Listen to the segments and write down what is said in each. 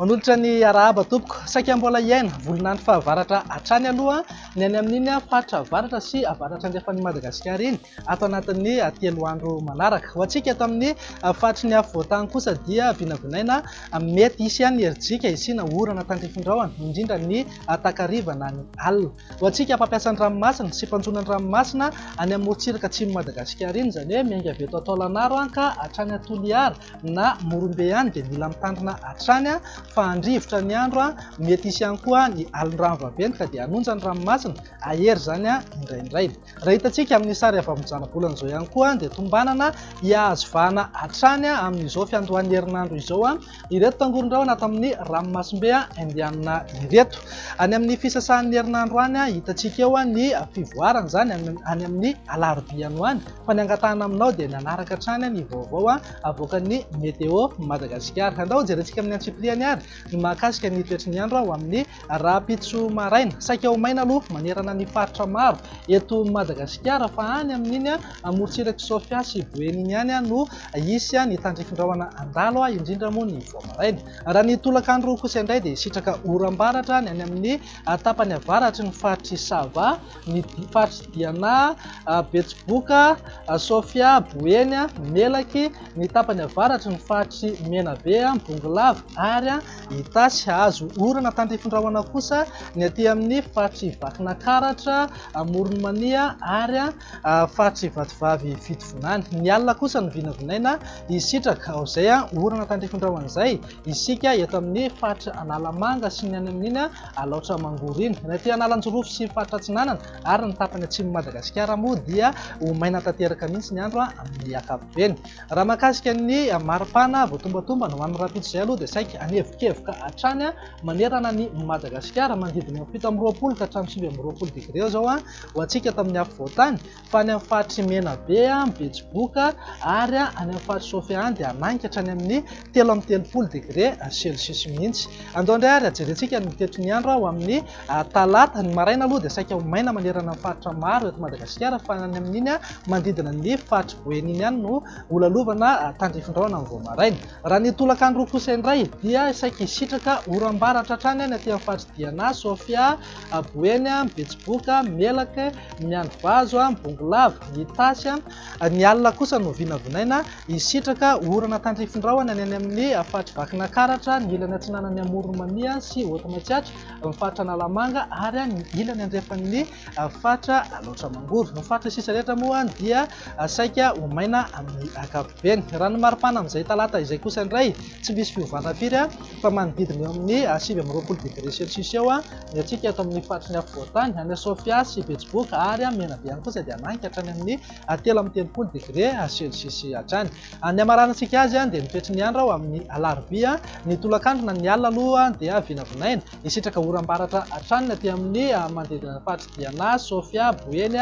manolotra ny arahaba tompoko saika mbola iaina volinandro fahavaratra hatrany aloha ny any amin'iny faritra avaratra sy avaratra andrefan'ny Madagasikara iny ato anatin'ny 3 andro manaraka. Ho antsika eto amin'ny faritry ny afovoantany kosa dia vinavinaina mety hisy ihany herijika isina orana tandrifindraona indrindra ny takariva na ny alina. Ho antsika mpampiasa ny ranomasina sy mpanjona ny ranomasina any amin'ny morontsiraka atsimo Madagasikara iny izany hoe miainga avy eto Taolagnaro ka hatrany Toliara na Morombe ihany dia mila mitandrina hatrany fa andrivotra ny andro mety hisy ihany koa ny alin-drano vaventy ka dia hanonja ny ranomasina ahery zany indraindray. Raha hitantsika amin'ny sary avy amin'ny janabolana izao ihany koa dia tombanana hiazo vahana hatrany amin'izao fiandohan'ny herinandro izao ireto tangoron-drahona ato amin'ny ranomasimbe andehanana ireto. Any amin'ny fisasahan'ny herinandro any hitantsika eo ny fivoarana zany any amin'ny alarobia any fa ny angatahana aminao dia nanaraka hatrany ny vaovao avoakan'ny meteo Madagasikara. Andao jerentsika amin'ny antsipliany ary ny mahakasika ny toetry ny andro ho amin'ny rahampitso maraina saika ho maina aloha manerana ny faritra maro eto Madagasikara fa any amin'iny morontsiraka Sofia sy Boeny ihany no isy ny tandrifindraona andalo indrindra moa ny voamaraina. Raha ny tolakandro kosa indray dia sitraka oram-baratra ny any amin'ny tapany avaratry ny faritry Sava, ny faritry Diana, Betsiboka, Sofia, Boeny, Melaky, ny tapany avaratry ny faritry Menabe, Bongolava ary Itasy. Azo orana tandrifindraona kosa ny aty amin'ny faritry Vakinakaratra, Moronmania ary faritry Vatovavy Fitovonany. Ny alina kosa ny vinavinaina isitraka ao izay orana tandrifindraona izay isika eto amin'ny faritra Analamanga sy ny any amin'iny Alaotra Mangoro iny. Ny aty Analanjorofo sy faritra Atsinanana ary ny tapany atsimo Madagasikara moa dia ho maina tanteraka mihitsy ny andro amin'ny ankapobeny. Raha mahakasika ny maripana voatombatomba ho amin'ny rahampitso izay aloha dia saika anevokevoka hatrany manerana ny Madagasikara manodidina 7 ka hatramin'ny 9 degré eo zao ho antsika eto amin'ny afovoantany fa any amin'ny faritry Menabe, Betsiboka ary any amin'ny faritry Sofia dia hananika hatrany amin'ny 13 degré Celsius mihitsy. Andao indray ary ajerentsika ny toetry ny andro ho amin'ny talata ny maraina aloha dia saika ho maina manerana ny faritra maro eto Madagasikara fa any amin'iny manodidina ny faritry Boeny iny ihany no holalovana tandrifindraona amin'ny voamaraina. Raha ny tolakandro kosa indray dia saika isitraka oram-baratra hatrany ny aty amin'ny faritry Diana, Sofia, Boeny, Betsiboka, Melaky, Miandovazo, Bongolava, Itasy. Ny alina kosa no vinavinaina isitraka orana tandrifindraona ny any amin'ny faritry Vakinakaratra, ny ilany atsinanany Moronmania sy Otamatsiatra, ny faritra Analamanga ary ny ilany andrefan'ny faritra Alaotra Mangoro. Ny faritra sisa rehetra moa dia saika ho maina amin'ny ankapobeny. Raha ny maripana amin'izay talata izay kosa indray tsy misy fiovana firy fa manodidina eo amin'ny 9 degré Celsius eo ny antsika eto amin'ny faritry ny afovoantany any Sofia sy Betsiboka ary Menabe ihany kosa dia hananika hatrany amin'ny 13 degré Celsius hatrany. Ny amaranantsika azy dia ny toetry ny andro amin'ny alarobia ny tolakandro na ny alina aloha dia vinavinaina isitraka oram-baratra hatrany aty amin'ny manodidina faritry Diana, Sofia, Boeny,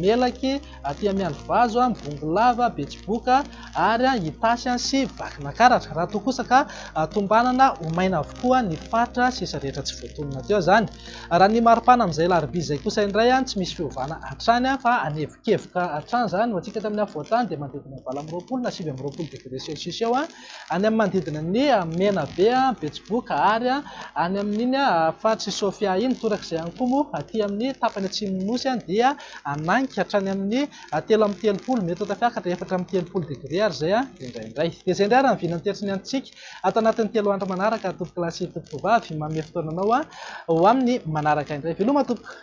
Melaky, aty amin'ny Miandovazo, Bongolava, Betsiboka ary Itasy sy Vakinakaratra. Raha toa kosa ka tombanana ho maina avokoa ny faritra sisa rehetra tsy voatonona teo zany. Raha ny maripana amin'izay larobia izay kosa indray tsy misy fiovana hatrany fa anevokevoka hatrany zany ho antsika tamin'ny afovoantany dia manodidina 20 na 19 degré Celsius eo any amin'ny manodidina ny Menabe, Betsiboka ary any amin'iny faritry Sofia iny torak'izay ihany koa moa aty amin'ny tapany atsimo nosy dia hananika hatrany amin'ny 13 mety ho tafiakatra 14 degré ary zay indraindray. Dia izay indray raha ny vinany toetry ny androntsika ato anatin'ny 3 andro manaraka tompoko lahy sy tompoko vavy manome fotoananao ho amin'ny manaraka indray. Veloma tompoko.